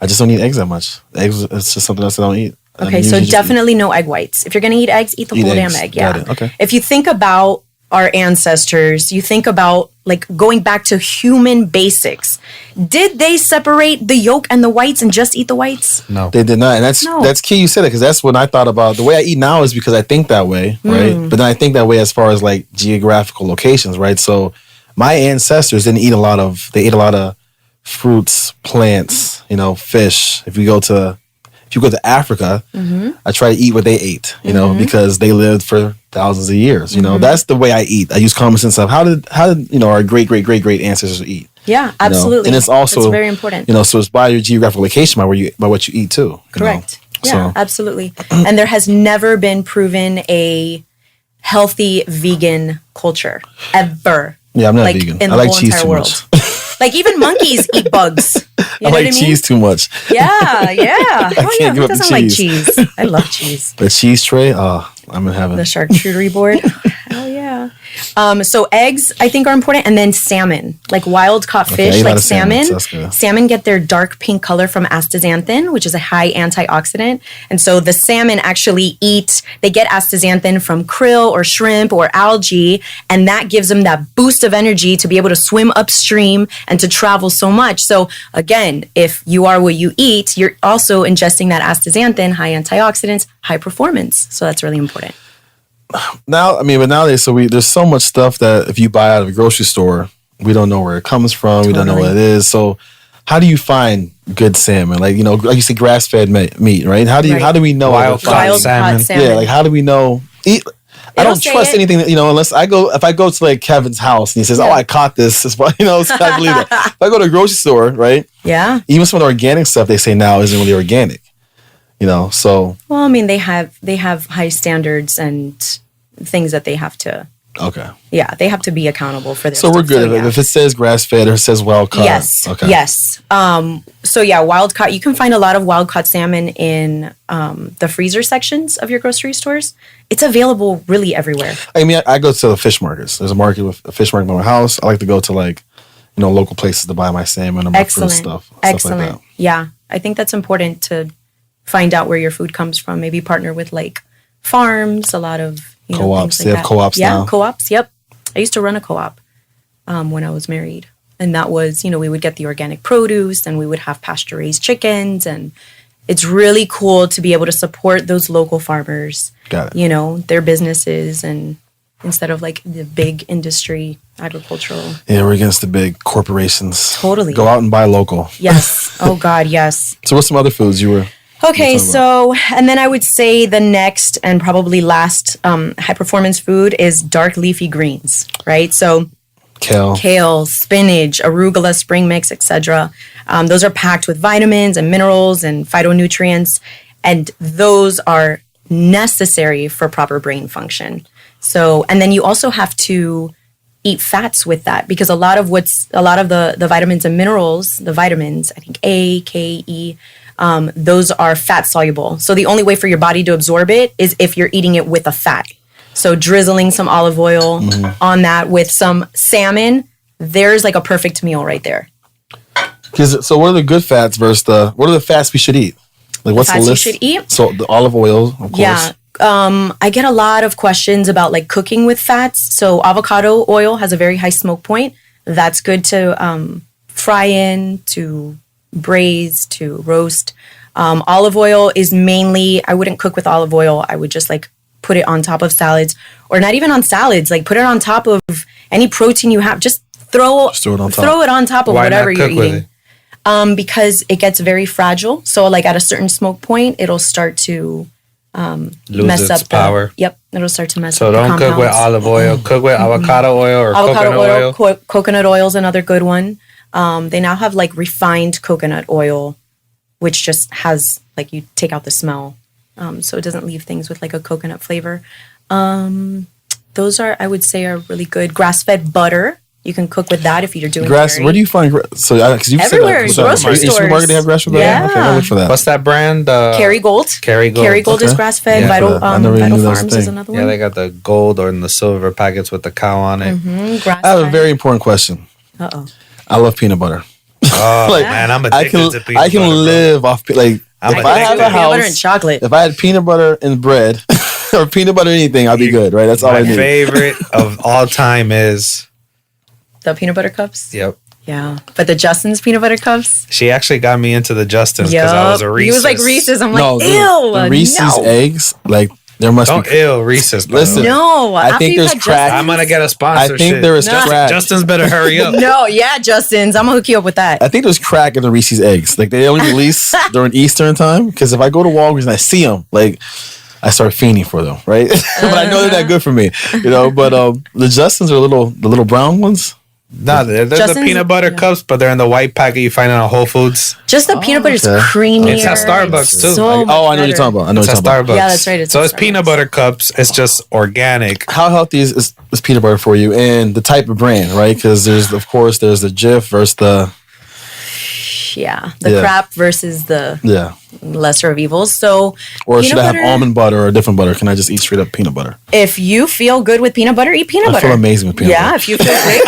I just don't eat eggs that much. Eggs, it's just something else I don't eat. I Okay, mean, so usually just definitely no egg whites. If you're gonna eat eggs, eat the Eat whole eggs. damn egg. Yeah. Got it. Okay. If you think about our ancestors, you think about like going back to human basics. Did they separate the yolk and the whites and just eat the whites? No. They did not, and No. that's key. You said it because that's what I thought about. The way I eat now is because I think that way, right? Mm. But then I think that way as far as like geographical locations, right? So my ancestors didn't eat a lot of. They ate a lot of fruits, plants, fish. If you go to Africa, I try to eat what they ate, because they lived for thousands of years. That's the way I eat. I use common sense of how did our great ancestors eat. Yeah, absolutely. And it's also That's very important. So it's by your geographical location by what you eat too. you know? Correct. Yeah, So- absolutely. And there has never been proven a healthy vegan culture ever. Yeah, I'm not Like, vegan. in I the like whole cheese entire too world. much. Like even monkeys eat bugs. You I know like what I mean? cheese too much. Yeah. Oh yeah. can't give Who up the doesn't like cheese. cheese? I love cheese. The cheese tray, I'm in heaven. The charcuterie board. Hell yeah. So eggs, I think, are important, and then salmon, like wild caught Okay, I fish, eat a lot like of salmon, salmon. so that's good. Salmon get their dark pink color from astaxanthin, which is a high antioxidant, and so the salmon actually they get astaxanthin from krill or shrimp or algae, and that gives them that boost of energy to be able to swim upstream and to travel so much. So again, if you are what you eat, you're also ingesting that astaxanthin, high antioxidants, high performance. So that's really important. But nowadays, there's so much stuff that if you buy out of a grocery store, we don't know where it comes from. We don't know what it is. So how do you find good salmon? Like you say, grass-fed meat, right? How do we know? Wild-caught Wild salmon. caught salmon. Yeah, like how do we know? I don't trust anything that, unless if I go to like Kevin's house and he says, "Oh, I caught this," so I believe that. If I go to a grocery store, right? Yeah. Even some of the organic stuff they say now isn't really organic. So. Well, I mean, they have high standards and things that they have to. Okay. Yeah, they have to be accountable for their So we're good. If it says grass fed or it says wild caught. Yes. Okay. Yes. So yeah, wild caught. You can find a lot of wild caught salmon in the freezer sections of your grocery stores. It's available really everywhere. I mean, I go to the fish markets. There's a fish market by my house. I like to go to local places to buy my salmon and my fruit stuff. Excellent. Like that. Yeah, I think that's important to find out where your food comes from. Maybe partner with like farms. A lot of co-ops. Like they have co-ops now. Yeah, co-ops. Yep. I used to run a co-op when I was married. And that was, we would get the organic produce and we would have pasture-raised chickens. And it's really cool to be able to support those local farmers. Got it. Their businesses and instead of like the big industry, agricultural. Yeah, we're against the big corporations. Totally. Go out and buy local. Yes. Oh, God, yes. So what's some other foods you were... Okay, so, and then I would say the next and probably last high performance food is dark leafy greens, right? So kale, spinach, arugula, spring mix, etc. Those are packed with vitamins and minerals and phytonutrients, and those are necessary for proper brain function. So, and then you also have to eat fats with that because a lot of the vitamins and minerals, the vitamins, I think A, K, E, those are fat soluble. So the only way for your body to absorb it is if you're eating it with a fat. So drizzling some olive oil on that with some salmon, there's like a perfect meal right there. So what are the good fats versus what are the fats we should eat? Like what's the list? You should eat? So the olive oil, of course. Yeah. I get a lot of questions about like cooking with fats. So avocado oil has a very high smoke point. That's good to fry in, to braise, to roast. Olive oil is mainly, I wouldn't cook with olive oil. I would just like put it on top of salads or not even on salads, like put it on top of any protein you have. Just throw it on top of whatever you're eating. Because it gets very fragile. So like at a certain smoke point, it'll start to lose mess its up power. It'll start to mess so up the don't cook with olive oil. Cook with avocado oil or coconut oil. Coconut oil is another good one. They now have like refined coconut oil, which just has like you take out the smell, so it doesn't leave things with like a coconut flavor. Those are, I would say, are really good. Grass-fed butter. You can cook with that if you're doing dairy. Where do you find so? Because you everywhere, said grocery stores. Supermarket they have grass-fed butter. Yeah. Okay, I'll look for that. What's that brand? Kerrygold. Kerrygold Is grass-fed. Yeah. Vital Vital Farms is another one. Yeah, they got the gold or in the silver packets with the cow on it. Grass-fed. I have a very important question. I love peanut butter. Oh man, I'm addicted to peanut butter. I can live off if I have a house, peanut butter and chocolate. If I had peanut butter and bread or peanut butter anything, I'd be good, right? That's all I need. My favorite of all time is the peanut butter cups. Yep. Yeah, but the Justin's peanut butter cups. She actually got me into the Justin's because I was a Reese's. He was like Reese's. I'm like, ew. The Reese's eggs, like there must Don't be. ill Reese's. Listen, no, I think there's crack. I'm gonna get a sponsorship. I think there is crack. Justin's better hurry up. No, yeah, Justin's. I'm gonna hook you up with that. I think there's crack in the Reese's eggs. Like they only release during Eastern time. Because if I go to Walgreens and I see them, like I start fiending for them, right? But I know they're not good for me, But the Justin's are the little brown ones. No, they're the peanut butter cups, but they're in the white packet you find it on Whole Foods. Just the peanut butter is creamier. It's at Starbucks too. So I know what you're talking about. It's at Starbucks. Yeah, that's right. So it's peanut butter cups. It's just organic. How healthy is peanut butter for you, and the type of brand, right? Because there's the Jif versus the crap versus the lesser of evils. So, or should I have almond butter or a different butter? Can I just eat straight up peanut butter? If you feel good with peanut butter, eat peanut butter. I feel amazing with peanut butter. Yeah, if you feel great,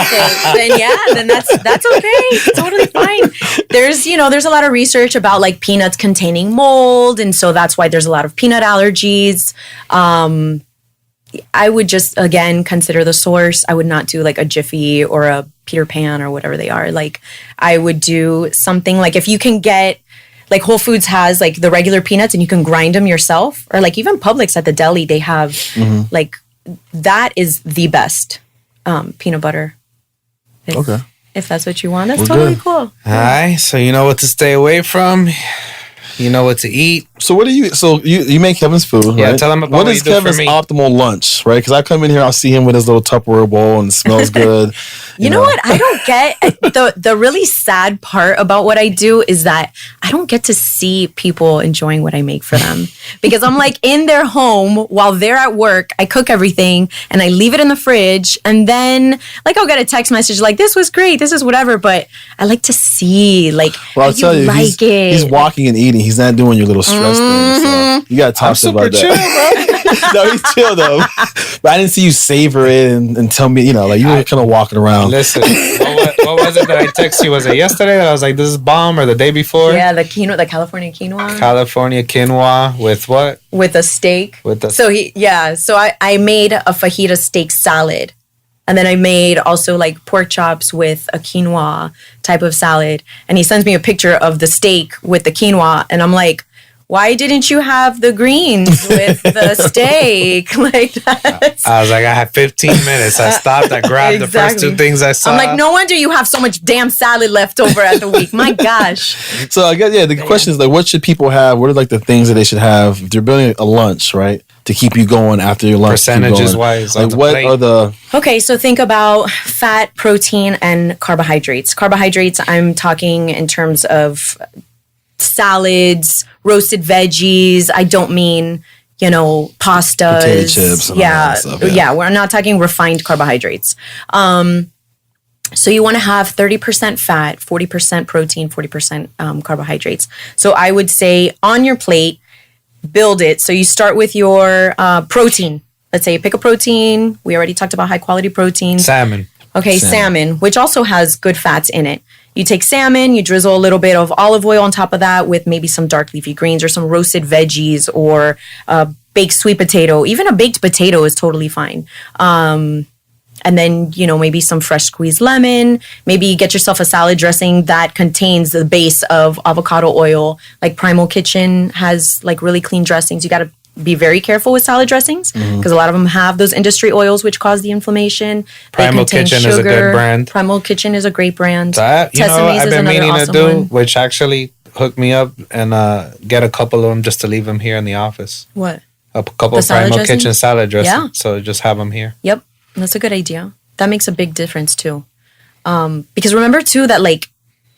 then that's okay. Totally fine. There's a lot of research about like peanuts containing mold, and so that's why there's a lot of peanut allergies. I would just, again, consider the source. I would not do like a Jiffy or a Peter Pan or whatever they are. Like I would do something like if you can get, like Whole Foods has like the regular peanuts and you can grind them yourself, or like even Publix at the deli, they have like, that is the best peanut butter. If that's what you want, that's totally cool. All right. So you know what to stay away from? You know what to eat. So what do you? So you make Kevin's food, Yeah, right? tell him about what is you do for Kevin's me. optimal lunch, right? Because I come in here, I'll see him with his little Tupperware bowl and it smells good. You know what? I don't get the really sad part about what I do is that I don't get to see people enjoying what I make for them because I'm like in their home while they're at work. I cook everything and I leave it in the fridge, and then like I'll get a text message like, "This was great. This is whatever." But I like to see like, well, I'll tell you, like it. He's walking and eating. He's not doing your little stress thing. So you got to talk to him about chill, that. No, he's chill though. But I didn't see you savor it and tell me, like you were kind of walking around. Listen, what was it that I texted you? Was it yesterday that I was like, this is bomb, or the day before? Yeah, the quinoa, the California quinoa. California quinoa with what? With a steak. So I made a fajita steak salad. And then I made also like pork chops with a quinoa type of salad. And he sends me a picture of the steak with the quinoa. And I'm like, why didn't you have the greens with the steak? Like that. I was like, I had 15 minutes. I stopped. I grabbed the first two things I saw. I'm like, no wonder you have so much damn salad left over at the week. My gosh. So I guess, the question is like, what should people have? What are like the things that they should have if they're building a lunch, right? To keep you going after your lunch. Percentages wise. Like what are the... Okay, so think about fat, protein, and carbohydrates. Carbohydrates, I'm talking in terms of salads, roasted veggies. I don't mean, pastas. Potato chips. And all that stuff, yeah. We're not talking refined carbohydrates. So you want to have 30% fat, 40% protein, 40% carbohydrates. So I would say on your plate, build it. So you start with your protein. Let's say you pick a protein. We already talked about high quality protein. Salmon. Okay, salmon, which also has good fats in it. You take salmon, you drizzle a little bit of olive oil on top of that with maybe some dark leafy greens or some roasted veggies or baked sweet potato. Even a baked potato is totally fine. And then, maybe some fresh squeezed lemon. Maybe you get yourself a salad dressing that contains the base of avocado oil. Like Primal Kitchen has like really clean dressings. You got to be very careful with salad dressings because a lot of them have those industry oils which cause the inflation. Primal Kitchen is a good brand. Primal Kitchen is a great brand. So I've been meaning to do, which actually hooked me up and get a couple of them just to leave them here in the office. What? A couple of Primal Kitchen salad dressings. Yeah. So just have them here. Yep. That's a good idea. That makes a big difference too. Because remember too that like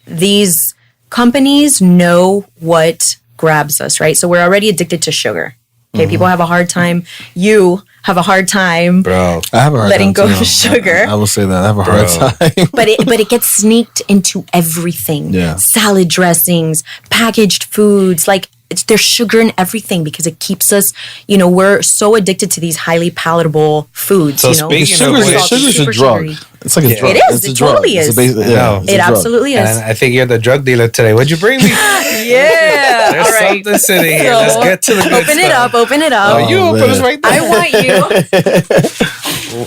these companies know what grabs us, right? So we're already addicted to sugar. Okay, people have a hard time. You have a hard time, bro. I have a hard letting time go of sugar. I will say that I have a hard time. but it gets sneaked into everything. Yeah. Salad dressings, packaged foods, like there's sugar in everything because it keeps us. We're so addicted to these highly palatable foods. So speaking sugar is a drug. Sugary. It's like a drug. It is. It totally is. It absolutely is. And I think you're the drug dealer today. What'd you bring me? Yeah. There's all right. something sitting here. Let's get to the good Open it up. Open it up. Oh, you open us right there.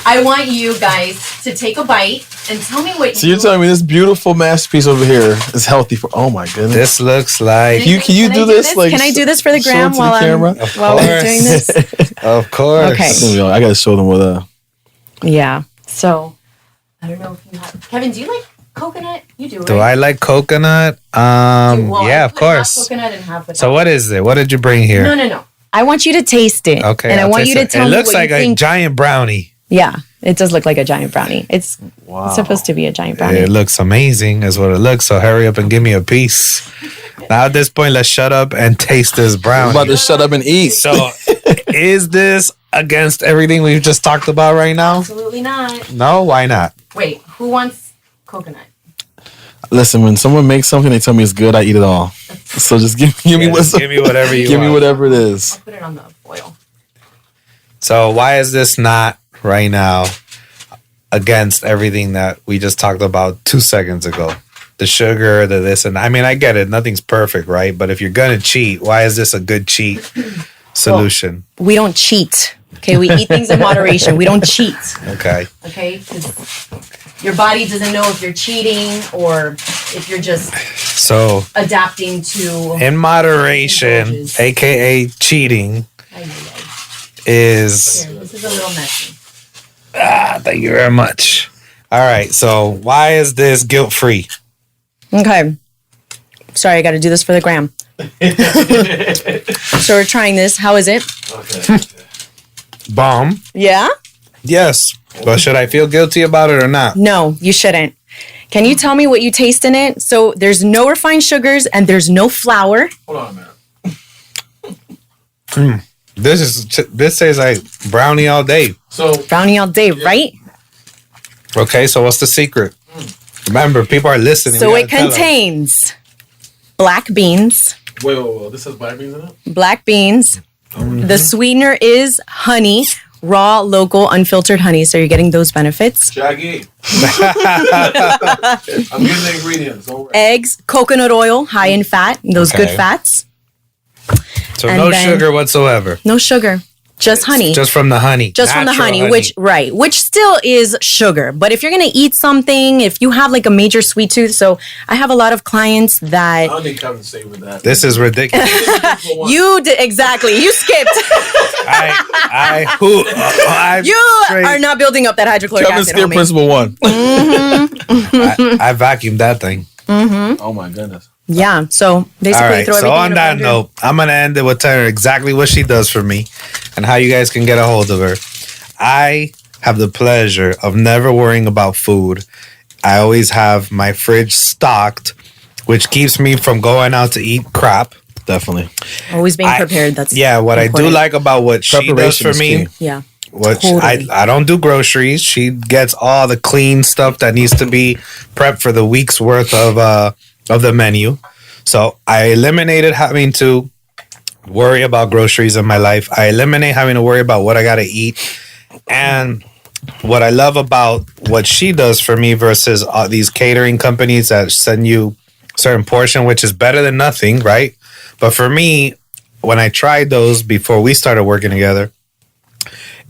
I want you guys to take a bite and tell me what. So you're telling me this beautiful masterpiece over here is healthy for? Oh my goodness! This looks like. Can you do this? Like, can I do this for the gram while we're doing this? Of course. Okay. I gotta show them what. Yeah. So I don't know if you have. Kevin, do you like coconut? You do. Right? Do I like coconut? Yeah, of course. Half coconut and half so what is it? What did you bring here? No. I want you to taste it. Okay. And I want you to tell me what you think. It looks like a giant brownie. Yeah, it does look like a giant brownie. It's supposed to be a giant brownie. It looks amazing, is what it looks. So hurry up and give me a piece. Now at this point, let's shut up and taste this brownie. I'm about to shut up and eat. So, is this against everything we've just talked about right now? Absolutely not. No, why not? Wait, who wants coconut? Listen, when someone makes something, they tell me it's good. I eat it all. So just give me whatever you give want. me whatever it is. I'll put it on the foil. So why is this not right now against everything that we just talked about 2 seconds ago? The sugar, the this, and I mean, I get it. Nothing's perfect, right? But if you're gonna cheat, why is this a good cheat solution? Well, we don't cheat. Okay, we eat things in moderation. We don't cheat. Okay. Okay, because your body doesn't know if you're cheating or if you're just adapting to in moderation, aka cheating, is. Here, this is a little messy. Thank you very much. All right, so why is this guilt-free? Okay. Sorry, I got to do this for the gram. So we're trying this. How is it? Okay. Bomb. Yeah? Yes. But should I feel guilty about it or not? No, you shouldn't. Can you tell me what you taste in it? So there's no refined sugars and there's no flour. Hold on a minute. This tastes like brownie all day. So Brownie all day, right? Okay, so what's the secret? Remember, people are listening. So We it gotta tell them. contains black beans. wait. This has black beans in it? Black beans. The sweetener is honey, raw, local, unfiltered honey. So you're getting those benefits. Shaggy. I'm getting the ingredients. Don't worry. Eggs, coconut oil, high in fat, those good Okay. fats. So And no then- sugar whatsoever. No sugar, just honey. Just from the honey. Just from the Natural honey, which still is sugar. But if you're gonna eat something, if you have like a major sweet tooth, so I have a lot of clients I that don't need Kevin to say with that. This is ridiculous. you did exactly. You skipped. You are not building up that hydrochloric Kevin acid. skipped Homie. principle 1. I vacuumed that thing. Oh my goodness. Yeah. So basically, All right. throw So everything on in a that blender. note, I'm gonna end it with telling her exactly what she does for me and how you guys can get a hold of her. I have the pleasure of never worrying about food. I always have my fridge stocked, which keeps me from going out to eat crap. Definitely. Always being prepared. That's what important. I do like about what she does Preparation for is me. key. Yeah. Which Totally. I don't do groceries. She gets all the clean stuff that needs to be prepped for the week's worth of the menu. So I eliminated having to worry about groceries in my life. I eliminate having to worry about what I gotta eat. And what I love about what she does for me versus these catering companies that send you a certain portion, which is better than nothing, right? But for me, when I tried those before we started working together,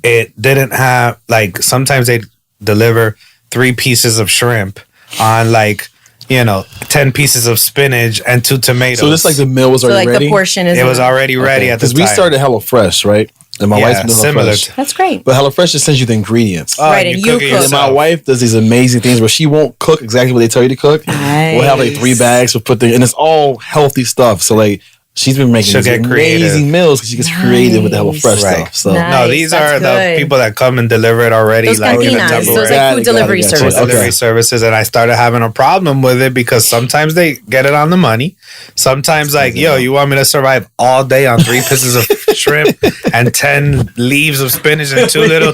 it didn't have, like, sometimes they deliver 3 pieces of shrimp on 10 pieces of spinach and 2 tomatoes. So just like the meal was So already like ready? the portion is. it was already ready at the Because time. we started HelloFresh, right? And my wife's been similar. HelloFresh. That's great. But HelloFresh just sends you the ingredients. Right, and you it cook. And then yourself. my wife does these amazing things where she won't cook exactly what they tell you to cook. We'll have like 3 bags. We'll put and it's all healthy stuff. So like she's been making She'll these get creative. amazing meals because she gets creative with the HelloFresh Right. stuff. So Nice. No, these That's are the good. people that come and deliver it already. Those like in a cantinas, Tupperware. those like Got food it, delivery got it. services. Okay. Delivery services, and I started having a problem with it because sometimes they get it on the money. Sometimes, like, yo, you want me to survive all day on 3 pieces of shrimp and 10 leaves of spinach and 2 little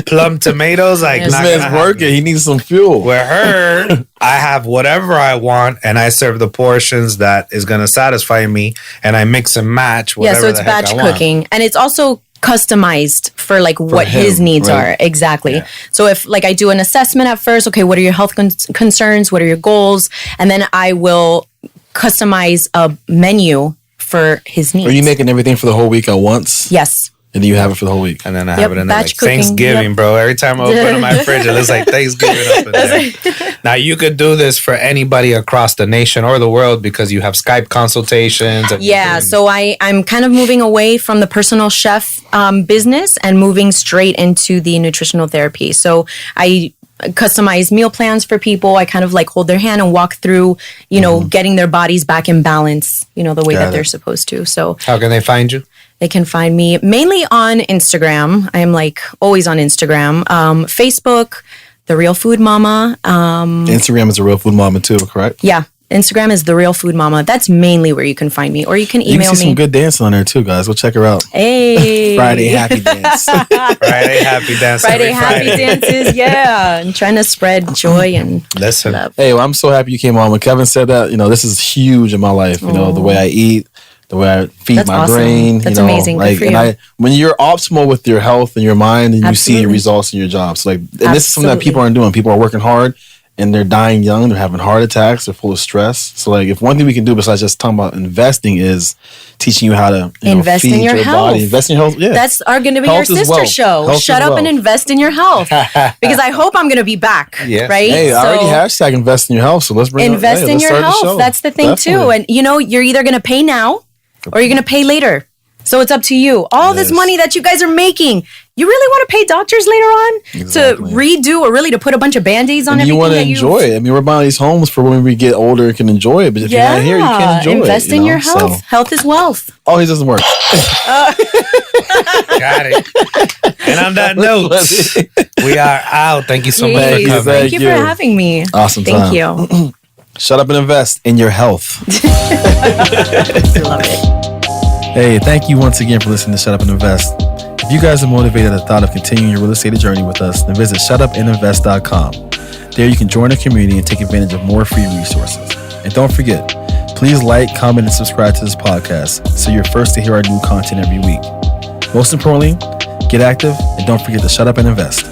plum tomatoes? Like, This this not man's gonna working. happen. He needs some fuel. With her, I have whatever I want, and I serve the portions that is going to satisfy me, and I mix and match. Yeah, Whatever so it's the heck batch I want. cooking, and it's also customized for like what his him, needs right? are. Exactly. Yeah. So if like I do an assessment at first, okay, what are your health concerns? What are your goals? And then I will customize a menu for his needs. Are you making everything for the whole week at once? Yes. And then you have it for the whole week. And then I Yep, have it in there batch like cooking, Thanksgiving, yep. bro. Every time I open up my fridge, it looks like Thanksgiving up in there. Now, you could do this for anybody across the nation or the world because you have Skype consultations. And Yeah, so I'm kind of moving away from the personal chef business and moving straight into the nutritional therapy. So I customize meal plans for people. I kind of like hold their hand and walk through, you know, getting their bodies back in balance, you know, the way Got that it. they're supposed to. So How can they find you? they can find me mainly on Instagram. I am like always on Instagram, Facebook, The Real Food Mama. Instagram is a real food mama too, correct? Yeah, Instagram is The Real Food Mama. That's mainly where you can find me, or you can You email can see me. some good dancing on there too, guys. Go check her out. Hey, Friday Happy Dance. Friday Happy Dance. Friday every happy Friday. dances. Yeah, I'm trying to spread joy and Listen, love. Hey, well, I'm so happy you came on. When Kevin said that, you know, this is huge in my life. You know, the way I eat, the way I feed That's my awesome. brain. That's you know, amazing. Good Like, for and you. when you're optimal with your health and your mind, and you see Absolutely. results in your job. So, like, and this is something that Absolutely. people aren't doing. People are working hard, and they're dying young. They're having heart attacks. They're full of stress. So, like, if one thing we can do besides just talking about investing is teaching you how to Invest in feed your health. body, invest in your health. Yeah, That's going to be your Health is sister wealth. show. Health Shut is up and wealth. invest in your health, because I hope I'm going to be back. Yes. Right. Hey, I already So hashtag invest in your health. So let's bring invest in let's your start the health. show. That's the thing too. Definitely. And you know, you're either going to pay now or you're going to pay later. So it's up to you. All this money that you guys are making, you really want to pay doctors later on to redo or really to put a bunch of Band-Aids on everything? You want to enjoy it. I mean, we're buying these homes for when we get older and can enjoy it. But if you're not here, you can't enjoy Invest in your health. Health is wealth. Oh, he doesn't work. Got it. And on that note, we are out. Thank you so much for coming. Thank you for having me. Awesome time. Thank you. Shut up and invest in your health. Love it. Hey, thank you once again for listening to Shut Up and Invest. If you guys are motivated at the thought of continuing your real estate journey with us, then visit shutupandinvest.com. There you can join our community and take advantage of more free resources. And don't forget, please like, comment, and subscribe to this podcast so you're first to hear our new content every week. Most importantly, get active and don't forget to shut up and invest.